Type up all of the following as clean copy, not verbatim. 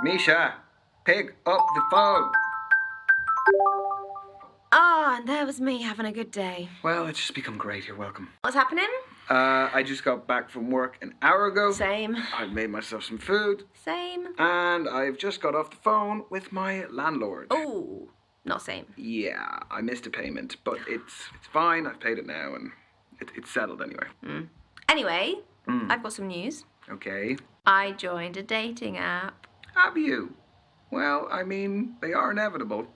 Misha, pick up the phone. Ah, and there was me having a good day. Well, it's just become great. You're welcome. What's happening? I just got back from work an hour ago. Same. I've made myself some food. Same. And I've just got off the phone with my landlord. Oh, not same. Yeah, I missed a payment, but it's fine. I've paid it now, and it's settled anyway. Anyway, I've got some news. Okay. I joined a dating app. Have you? Well, I mean, they are inevitable.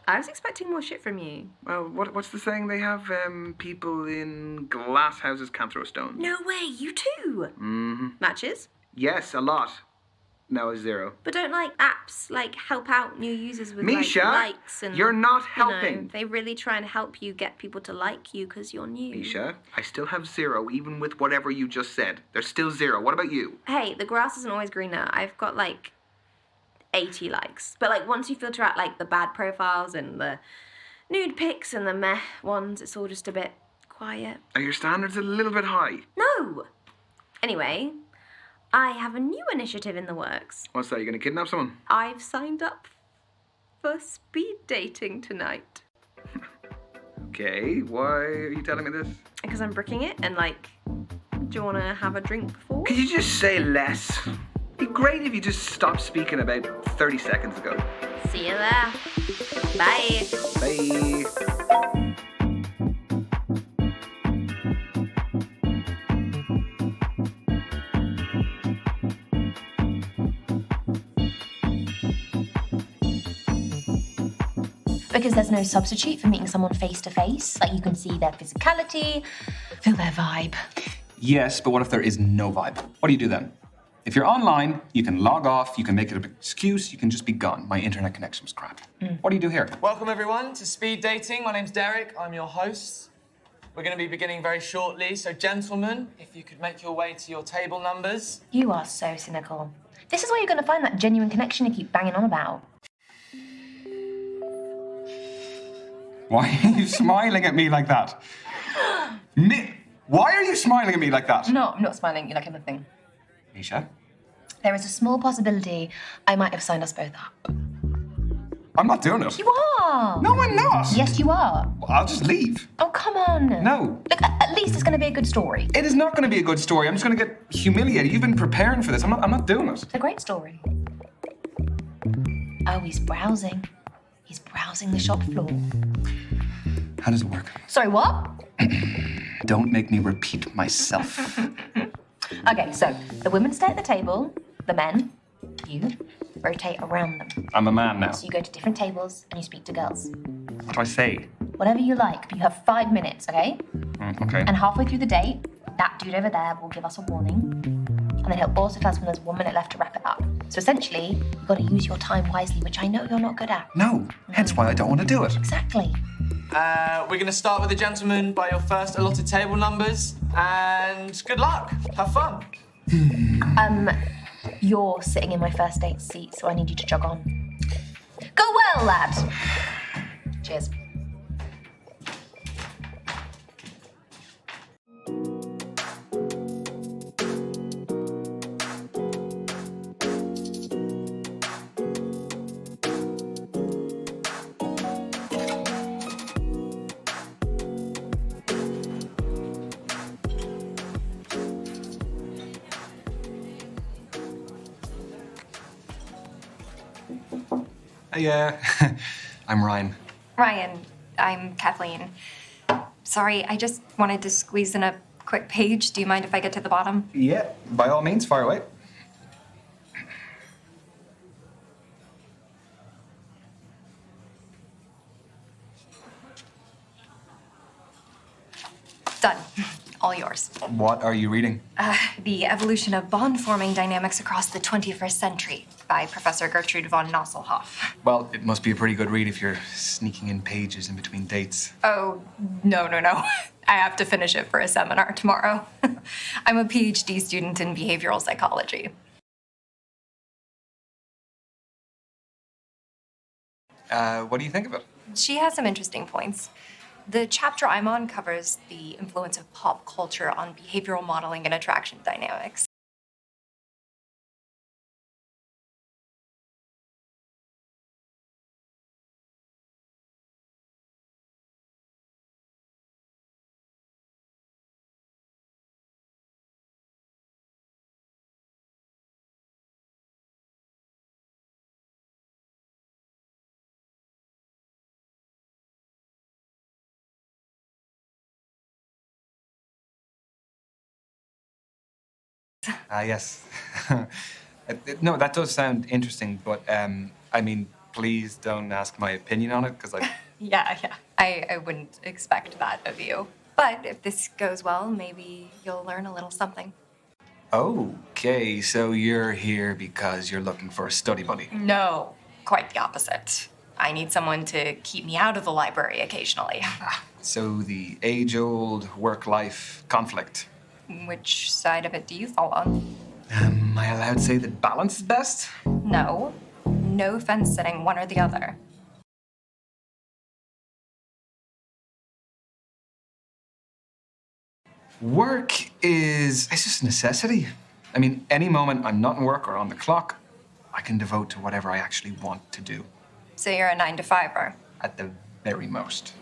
I was expecting more shit from you. Well, what's the saying? They have people in glass houses can't throw stones. No way, you too. Matches? Yes, a lot. No, 0. But don't apps help out new users with Misha, likes and you're not helping. they really try and help you get people to like you because you're new. Misha, I still have 0 even with whatever you just said. There's still 0. What about you? Hey, the grass isn't always greener. I've got 80 likes. But once you filter out the bad profiles and the nude pics and the meh ones, it's all just a bit quiet. Are your standards a little bit high? No! Anyway, I have a new initiative in the works. What's that? You gonna kidnap someone? I've signed up for speed dating tonight. Okay, why are you telling me this? Because I'm bricking it and do you want to have a drink before? Could you just say less? It'd be great if you just stopped speaking about 30 seconds ago. See you there. Bye. Bye. Because there's no substitute for meeting someone face to face. You can see their physicality, feel their vibe. Yes, but what if there is no vibe? What do you do then? If you're online, you can log off, you can make it an excuse, you can just be gone. My internet connection was crap. What do you do here? Welcome everyone to Speed Dating. My name's Derek, I'm your host. We're going to be beginning very shortly, so gentlemen, if you could make your way to your table numbers. You are so cynical. This is where you're going to find that genuine connection you keep banging on about. Why are you smiling at me like that? Why are you smiling at me like that? No, I'm not smiling. You like anything. Misha? There is a small possibility I might have signed us both up. I'm not doing it. You are! No, I'm not. Yes, you are. I'll just leave. Oh, come on. No. Look, at least it's going to be a good story. It is not going to be a good story. I'm just going to get humiliated. You've been preparing for this. I'm not doing it. It's a great story. Oh, he's browsing. He's browsing the shop floor. How does it work? Sorry, what? Don't make me repeat myself. Okay, so the women stay at the table, the men, you, rotate around them. I'm a man now. So you go to different tables and you speak to girls. What do I say? Whatever you like, but you have 5 minutes, okay? Okay. And halfway through the date, that dude over there will give us a warning. And then he'll also tell us when there's 1 minute left to wrap it up. So essentially, you've got to use your time wisely, which I know you're not good at. No, hence why I don't want to do it. Exactly. We're going to start with the gentlemen by your first allotted table numbers, and good luck. Have fun. You're sitting in my first date seat, so I need you to jog on. Go well, lad. Cheers. Hey, I'm Ryan. Ryan, I'm Kathleen. Sorry, I just wanted to squeeze in a quick page. Do you mind if I get to the bottom? Yeah, by all means, fire away. Done. All yours. What are you reading? The Evolution of Bond-Forming Dynamics Across the 21st Century by Professor Gertrude von Nosselhoff. Well, it must be a pretty good read if you're sneaking in pages in between dates. Oh, no. I have to finish it for a seminar tomorrow. I'm a PhD student in behavioral psychology. What do you think of it? She has some interesting points. The chapter I'm on covers the influence of pop culture on behavioral modeling and attraction dynamics. Yes. No, that does sound interesting, but I mean, please don't ask my opinion on it, because Yeah. I wouldn't expect that of you. But if this goes well, maybe you'll learn a little something. Okay, so you're here because you're looking for a study buddy. No, quite the opposite. I need someone to keep me out of the library occasionally. So the age-old work-life conflict. Which side of it do you fall on? Am I allowed to say that balance is best? No. No fence sitting, one or the other. Work is it's just a necessity. I mean, any moment I'm not in work or on the clock, I can devote to whatever I actually want to do. So you're a 9-to-5er? At the very most.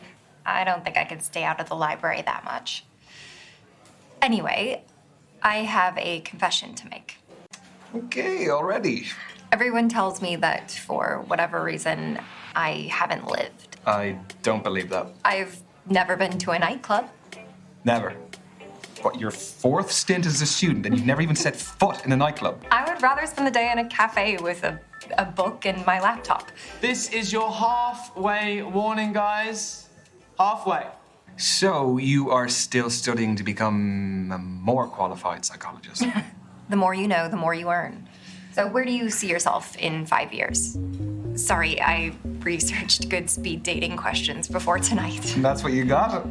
I don't think I could stay out of the library that much. Anyway, I have a confession to make. Okay, already. Everyone tells me that for whatever reason, I haven't lived. I don't believe that. I've never been to a nightclub. Never. What, your fourth stint as a student and you've never even set foot in a nightclub? I would rather spend the day in a cafe with a book and my laptop. This is your halfway warning, guys. Halfway. So you are still studying to become a more qualified psychologist? The more you know, the more you earn. So where do you see yourself in 5 years? Sorry, I researched good speed dating questions before tonight. That's what you got?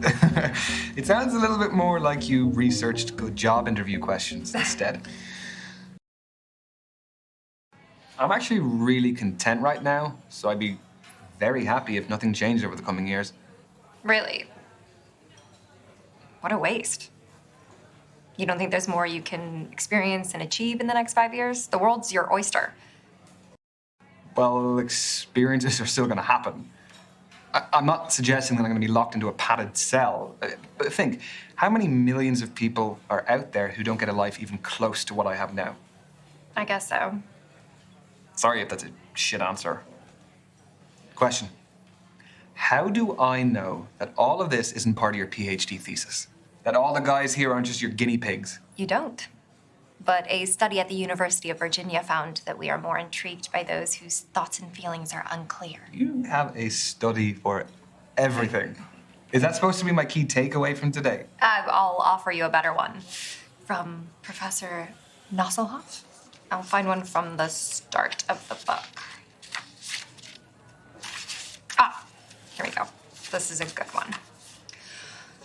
It sounds a little bit more like you researched good job interview questions instead. I'm actually really content right now, so I'd be very happy if nothing changed over the coming years. Really? What a waste. You don't think there's more you can experience and achieve in the next 5 years? The world's your oyster. Well, experiences are still going to happen. I'm not suggesting that I'm going to be locked into a padded cell. But think, how many millions of people are out there who don't get a life even close to what I have now? I guess so. Sorry if that's a shit answer. Question. How do I know that all of this isn't part of your PhD thesis? That all the guys here aren't just your guinea pigs? You don't. But a study at the University of Virginia found that we are more intrigued by those whose thoughts and feelings are unclear. You have a study for everything. Is that supposed to be my key takeaway from today? I'll offer you a better one. From Professor Nosselhoff? I'll find one from the start of the book. Here we go. This is a good one.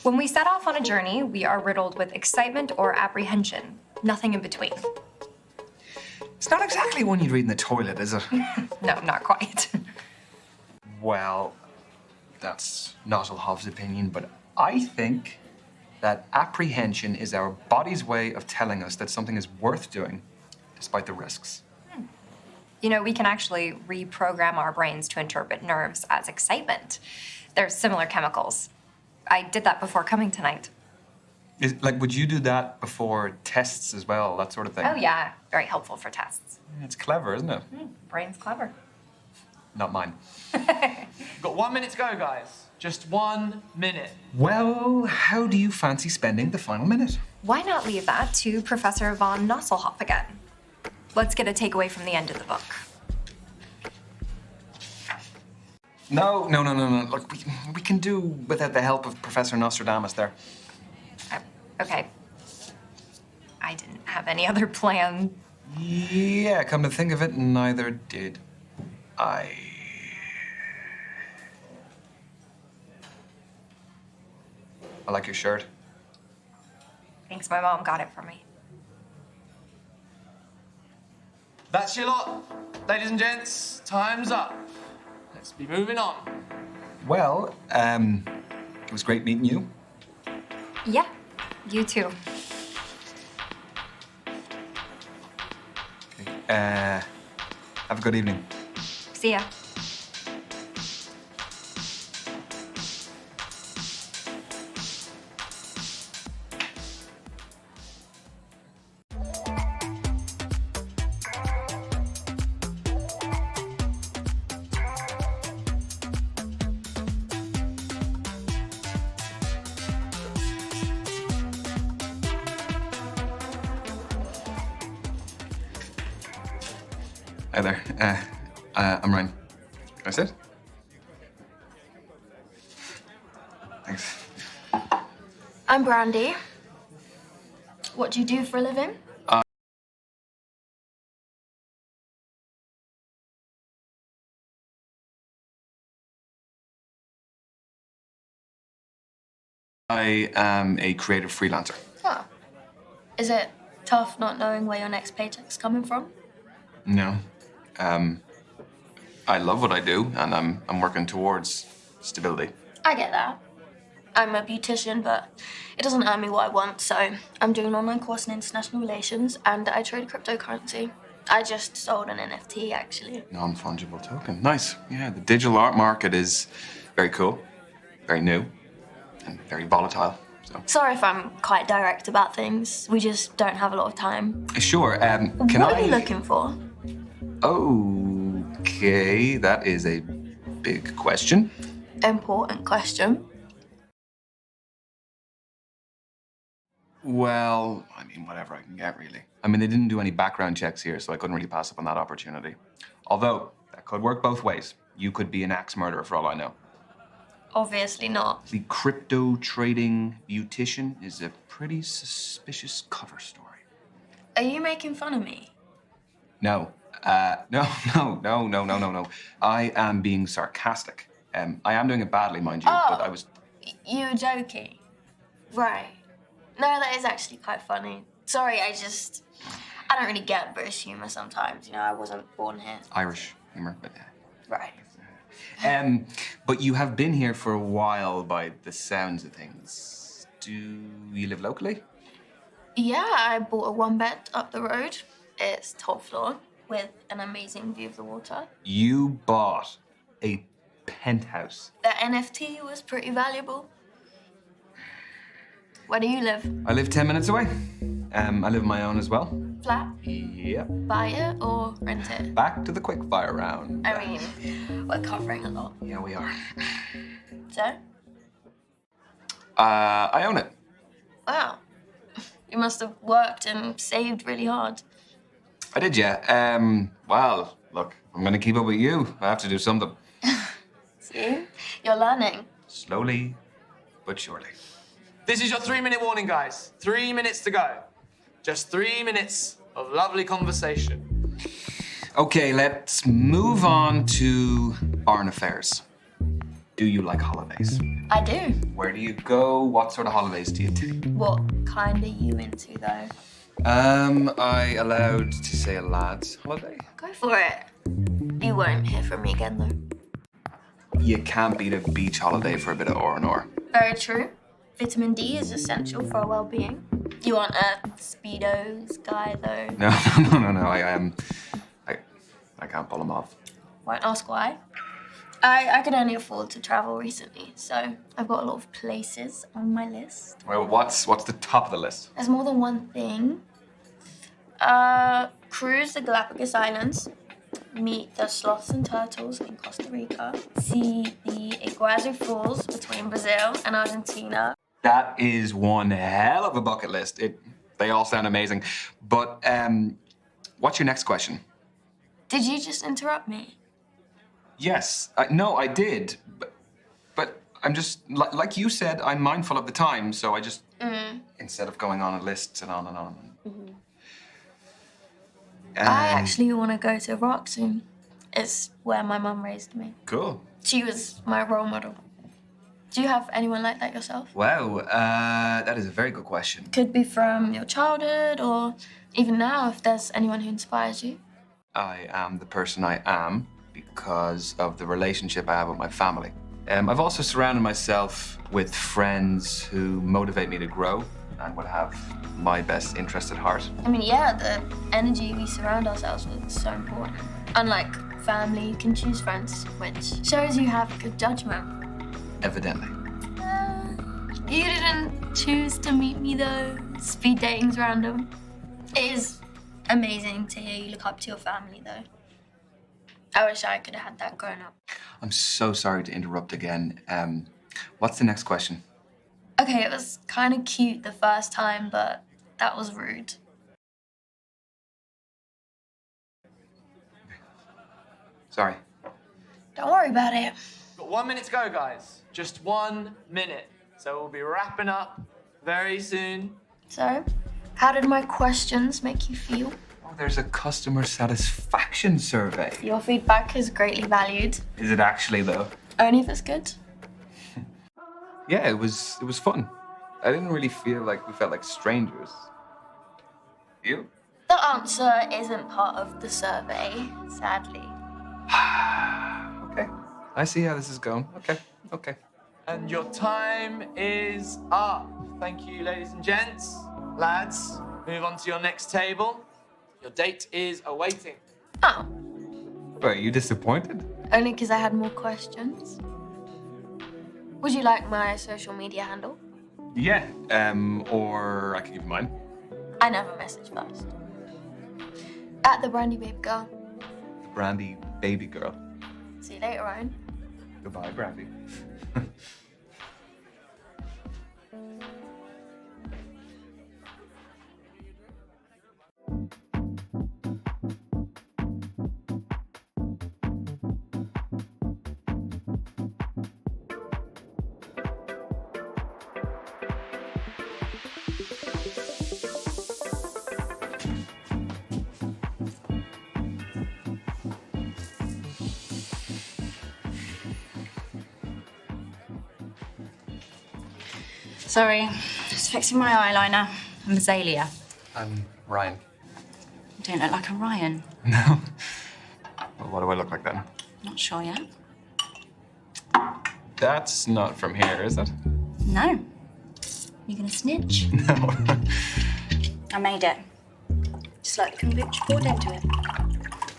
When we set off on a journey, we are riddled with excitement or apprehension. Nothing in between. It's not exactly one you'd read in the toilet, is it? No, not quite. Well, that's Nosselhoff's opinion, but I think that apprehension is our body's way of telling us that something is worth doing, despite the risks. You know, we can actually reprogram our brains to interpret nerves as excitement. They're similar chemicals. I did that before coming tonight. Would you do that before tests as well, that sort of thing? Oh, yeah. Very helpful for tests. It's clever, isn't it? Brain's clever. Not mine. You've got 1 minute to go, guys. Just 1 minute. Well, how do you fancy spending the final minute? Why not leave that to Professor von Nosselhoff again? Let's get a takeaway from the end of the book. No. Look, we can do without the help of Professor Nostradamus there. Okay. I didn't have any other plan. Yeah, come to think of it, neither did I. I like your shirt. Thanks, my mom got it for me. That's your lot. Ladies and gents, time's up. Let's be moving on. Well, it was great meeting you. Yeah, you too. Okay. Have a good evening. See ya. Hi there. I'm Ryan. Can I sit? Thanks. I'm Brandy. What do you do for a living? I am a creative freelancer. Oh. Is it tough not knowing where your next paycheck's coming from? No. I love what I do, and I'm working towards stability. I get that. I'm a beautician, but it doesn't earn me what I want, so I'm doing an online course in international relations, and I trade cryptocurrency. I just sold an NFT, actually. Non-fungible token. Nice. Yeah, the digital art market is very cool, very new, and very volatile. So. Sorry if I'm quite direct about things. We just don't have a lot of time. Sure. Can What are you looking for? Okay, that is a big question. Important question. Well, I mean, whatever I can get, really. I mean, they didn't do any background checks here, so I couldn't really pass up on that opportunity. Although, that could work both ways. You could be an axe murderer for all I know. Obviously not. The crypto trading beautician is a pretty suspicious cover story. Are you making fun of me? No. No. I am being sarcastic. I am doing it badly, mind you, but I was... You were joking. Right. No, that is actually quite funny. Sorry, I don't really get British humour sometimes. You know, I wasn't born here. Irish humor, but... Right. But you have been here for a while by the sounds of things. Do you live locally? Yeah, I bought a one-bed up the road. It's top floor with an amazing view of the water. You bought a penthouse. The NFT was pretty valuable. Where do you live? I live 10 minutes away. I live on my own as well. Flat? Yep. Buy it or rent it? Back to the quickfire round. I mean, we're covering a lot. Yeah, we are. So? I own it. Wow. You must have worked and saved really hard. I did, yeah. Well, look, I'm gonna keep up with you. I have to do something. See? You're learning. Slowly, but surely. This is your 3-minute warning, guys. 3 minutes to go. Just 3 minutes of lovely conversation. Okay, let's move on to foreign affairs. Do you like holidays? I do. Where do you go? What sort of holidays do you take? What kind are you into, though? I allowed to say a lad's holiday? Go for it. You won't hear from me again, though. You can't beat a beach holiday for a bit of R&R. Very true. Vitamin D is essential for our well-being. You aren't a Speedos guy, though. No. I can't pull them off. Won't ask why. I could only afford to travel recently, so I've got a lot of places on my list. Well, what's the top of the list? There's more than one thing. Cruise the Galapagos Islands, meet the sloths and turtles in Costa Rica, see the Iguazu Falls between Brazil and Argentina. That is one hell of a bucket list. They all sound amazing. But what's your next question? Did you just interrupt me? Yes. No, I did. But I'm just, like you said, I'm mindful of the time, so I just, instead of going on a list and on and on. Mm-hmm. I actually want to go to Iraq soon. It's where my mum raised me. Cool. She was my role model. Do you have anyone like that yourself? Wow, that is a very good question. Could be from your childhood or even now if there's anyone who inspires you. I am the person I am because of the relationship I have with my family. I've also surrounded myself with friends who motivate me to grow and would have my best interest at heart. I mean, yeah, the energy we surround ourselves with is so important. Unlike family, you can choose friends, which shows you have good judgment. Evidently. You didn't choose to meet me though. Speed dating's random. It is amazing to hear you look up to your family though. I wish I could have had that growing up. I'm so sorry to interrupt again. What's the next question? Okay, it was kind of cute the first time, but that was rude. Sorry. Don't worry about it. Got 1 minute to go, guys. Just 1 minute. So we'll be wrapping up very soon. So, how did my questions make you feel? Oh, there's a customer satisfaction survey. Your feedback is greatly valued. Is it actually, though? Only if it's good. Yeah, it was fun. I didn't really feel like we felt like strangers. You? The answer isn't part of the survey, sadly. Okay. I see how this is going. Okay. And your time is up. Thank you, ladies and gents. Lads, move on to your next table. Your date is awaiting. Oh, Wait, are you disappointed? only because I had more questions. Would you like my social media handle? Yeah. Or I can give you mine. I never message first. At the Brandy Babe Girl. The Brandy baby girl. See you later, Ryan. Goodbye, Brandy. Sorry, just fixing my eyeliner. I'm Azalea. I'm Ryan. You don't look like a Ryan. No. Well, what do I look like then? Not sure yet. That's not from here, is it? No. You gonna snitch? No. I made it. Just like the kombucha poured into it.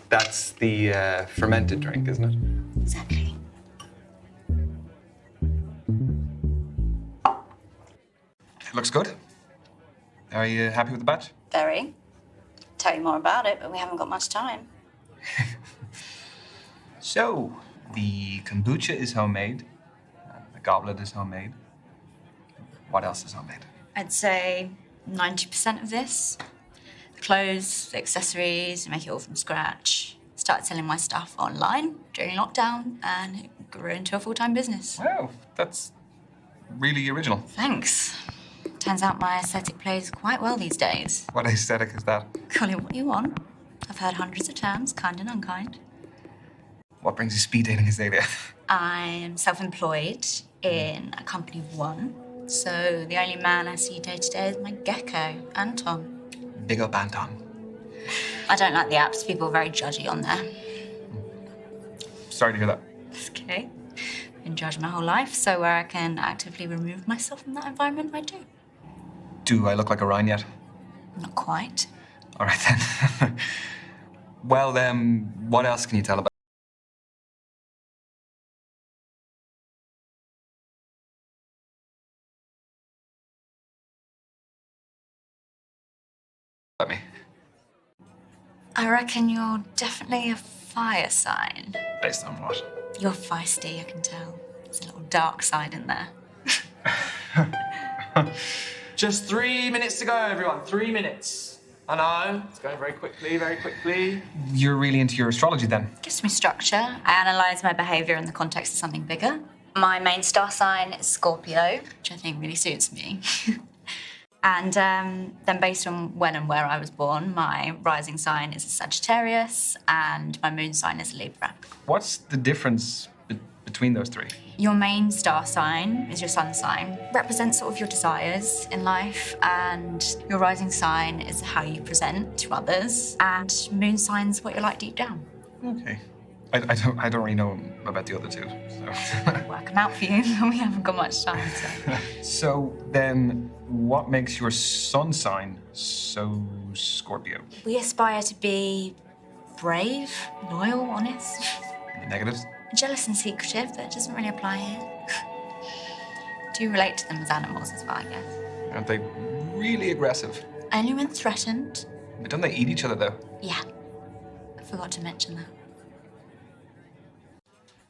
That's the fermented drink, isn't it? Exactly. It looks good. Are you happy with the batch? Very. Tell you more about it, but we haven't got much time. So, the kombucha is homemade. The goblet is homemade. What else is homemade? I'd say 90% of this. The clothes, the accessories, make it all from scratch. Started selling my stuff online during lockdown, and it grew into a full-time business. Wow, that's really original. Thanks. Turns out my aesthetic plays quite well these days. What aesthetic is that? Call it what you want. I've heard hundreds of terms, kind and unkind. What brings you speed dating, Azalea? I am self-employed in a company of one. So the only man I see day to day is my gecko, Anton. Big up, Anton. I don't like the apps. People are very judgy on there. Sorry to hear that. It's okay. Been judged my whole life, so where I can actively remove myself from that environment, I do. Do I look like a Ryan yet? Not quite. All right, then. Well, what else can you tell about me? I reckon you're definitely a fire sign. Based on what? You're feisty, I can tell. There's a little dark side in there. Just 3 minutes to go, everyone. 3 minutes. I know, it's going very quickly, very quickly. You're really into your astrology, then? Gives me structure. I analyse my behaviour in the context of something bigger. My main star sign is Scorpio, which I think really suits me. And then based on when and where I was born, my rising sign is a Sagittarius and my moon sign is a Libra. What's the difference between those three? Your main star sign is your sun sign, represents sort of your desires in life, and your rising sign is how you present to others, and moon sign's what you're like deep down. Okay. I don't really know about the other two, so. Work them out for you, we haven't got much time, so. So then, what makes your sun sign so Scorpio? We aspire to be brave, loyal, honest. Any negatives? Jealous and secretive, but it doesn't really apply here. Do relate to them as animals as well, I guess. Aren't they really aggressive? Only when threatened. Don't they eat each other, though? Yeah. I forgot to mention that.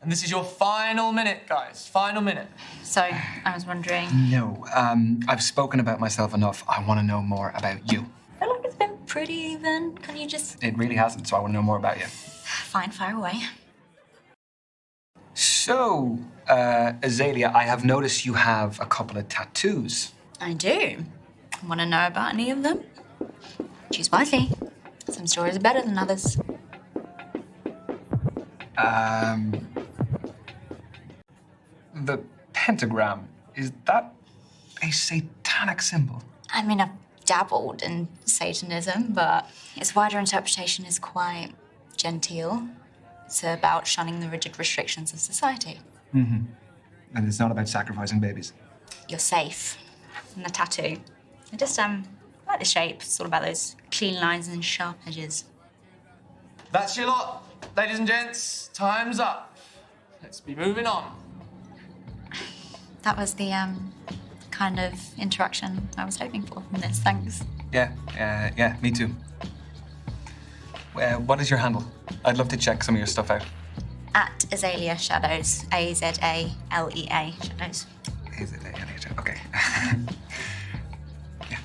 And this is your final minute, guys. Final minute. So, I was wondering... No, I've spoken about myself enough. I want to know more about you. I feel like it's been pretty even. Can you just... It really hasn't, so I want to know more about you. Fine, fire away. So, Azalea, I have noticed you have a couple of tattoos. I do. Want to know about any of them? Choose wisely. Some stories are better than others. The pentagram, is that a satanic symbol? I mean, I've dabbled in Satanism, but its wider interpretation is quite genteel. It's about shunning the rigid restrictions of society. Mm-hmm. And it's not about sacrificing babies. You're safe. And the tattoo. I just, like the shape. It's all about those clean lines and sharp edges. That's your lot, ladies and gents. Time's up. Let's be moving on. That was the, kind of interaction I was hoping for from this. Thanks. Yeah, me too. What is your handle? I'd love to check some of your stuff out. At Azalea Shadows. Azalea Shadows. Azalea, okay. Yeah.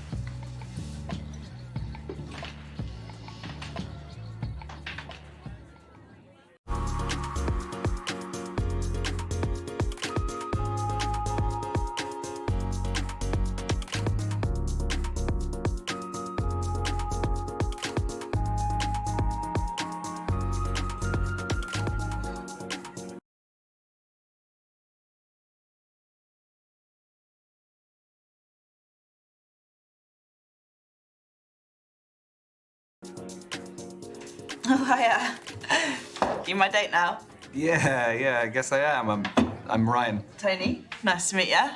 Oh, hiya. You my date now? Yeah, I guess I am. I'm Ryan. Tony, nice to meet ya.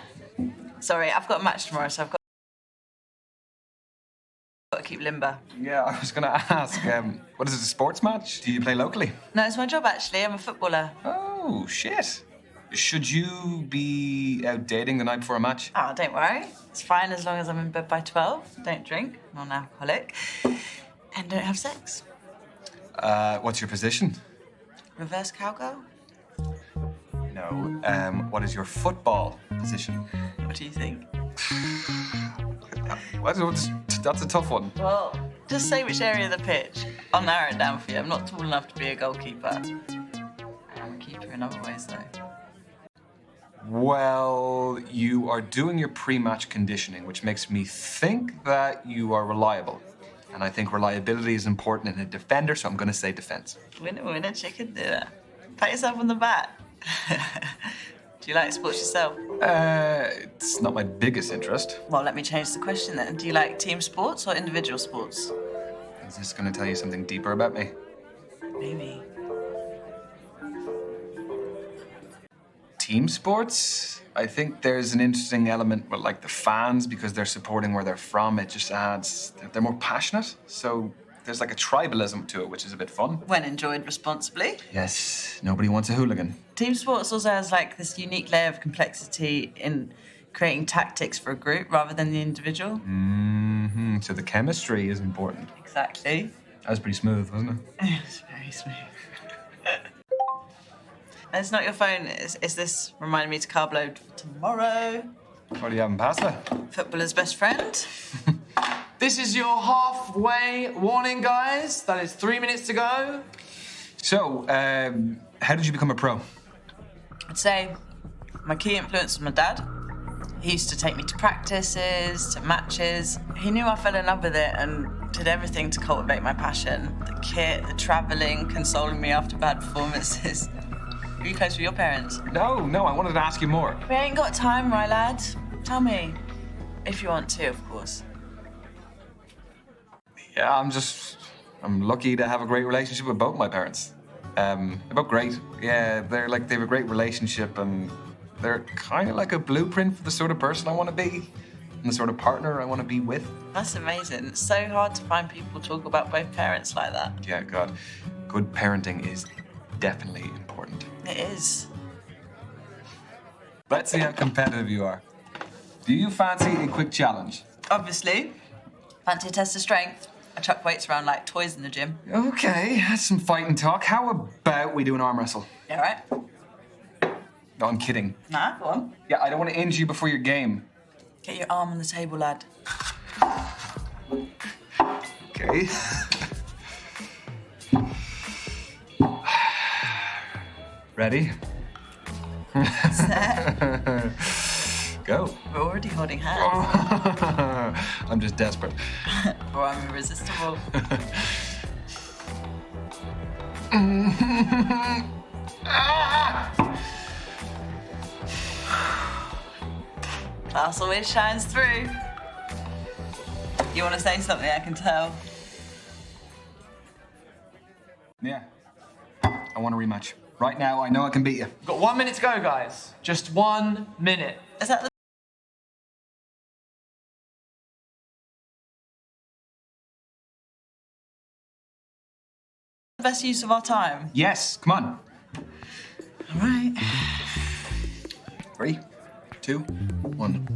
Sorry, I've got a match tomorrow, so I've got to keep limber. Yeah, I was gonna ask, what is it, a sports match? Do you play locally? No, it's my job, actually. I'm a footballer. Oh, shit. Should you be out dating the night before a match? Oh, don't worry. It's fine as long as I'm in bed by 12. Don't drink, non-alcoholic, and don't have sex. What's your position? Reverse cowgirl? No. What is your football position? What do you think? That's a tough one. Well, just say which area of the pitch. I'll narrow it down for you. I'm not tall enough to be a goalkeeper. I am a keeper in other ways, though. Well, you are doing your pre-match conditioning, which makes me think that you are reliable. And I think reliability is important in a defender, so I'm going to say defense. Winner, chicken dinner. Pat yourself on the back. Do you like sports yourself? It's not my biggest interest. Well, let me change the question then. Do you like team sports or individual sports? Is this going to tell you something deeper about me? Maybe. Team sports? I think there's an interesting element with like the fans because they're supporting where they're from. It just adds, they're more passionate. So there's like a tribalism to it, which is a bit fun. When enjoyed responsibly. Yes, nobody wants a hooligan. Team sports also has like this unique layer of complexity in creating tactics for a group rather than the individual. Mm-hmm. So the chemistry is important. Exactly. That was pretty smooth, wasn't it? It's very smooth. It's not your phone. Is this reminding me to carb load for tomorrow? What do you have in pasta? Footballer's best friend. This is your halfway warning, guys. That is 3 minutes to go. So, how did you become a pro? I'd say my key influence was my dad. He used to take me to practices, to matches. He knew I fell in love with it and did everything to cultivate my passion. The kit, the travelling, consoling me after bad performances. Were you close with your parents? No, I wanted to ask you more. We ain't got time, my lad. Tell me. If you want to, of course. Yeah, I'm lucky to have a great relationship with both my parents. They're both great. Yeah, they have a great relationship and they're kind of like a blueprint for the sort of person I want to be and the sort of partner I want to be with. That's amazing. It's so hard to find people talk about both parents like that. Yeah, God. Good parenting is definitely important. It is. Let's see how competitive you are. Do you fancy a quick challenge? Obviously. Fancy a test of strength. I chuck weights around like toys in the gym. Okay, that's some fighting talk. How about we do an arm wrestle? You all right? No, I'm kidding. Nah, go on. Yeah, I don't want to injure you before your game. Get your arm on the table, lad. Okay. Ready? Set. Go. We're already holding hands. I'm just desperate. Or I'm irresistible. Class always shines through. You want to say something, I can tell. Yeah. I want a rematch. Right now, I know I can beat you. We've got 1 minute to go, guys. Just 1 minute. Is that the best use of our time? Yes, come on. All right. 3, 2, 1.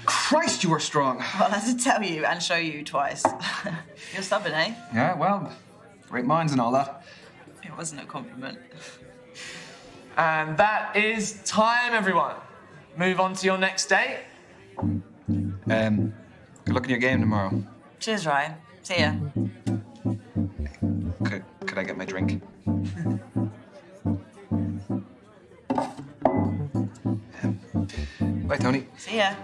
Christ, you are strong. Well, I had to tell you and show you twice. You're stubborn, eh? Yeah, well, great minds and all that. It wasn't a compliment. And that is time, everyone. Move on to your next date. Good luck in your game tomorrow. Cheers, Ryan. See ya. Could I get my drink? Bye, Tony. See ya.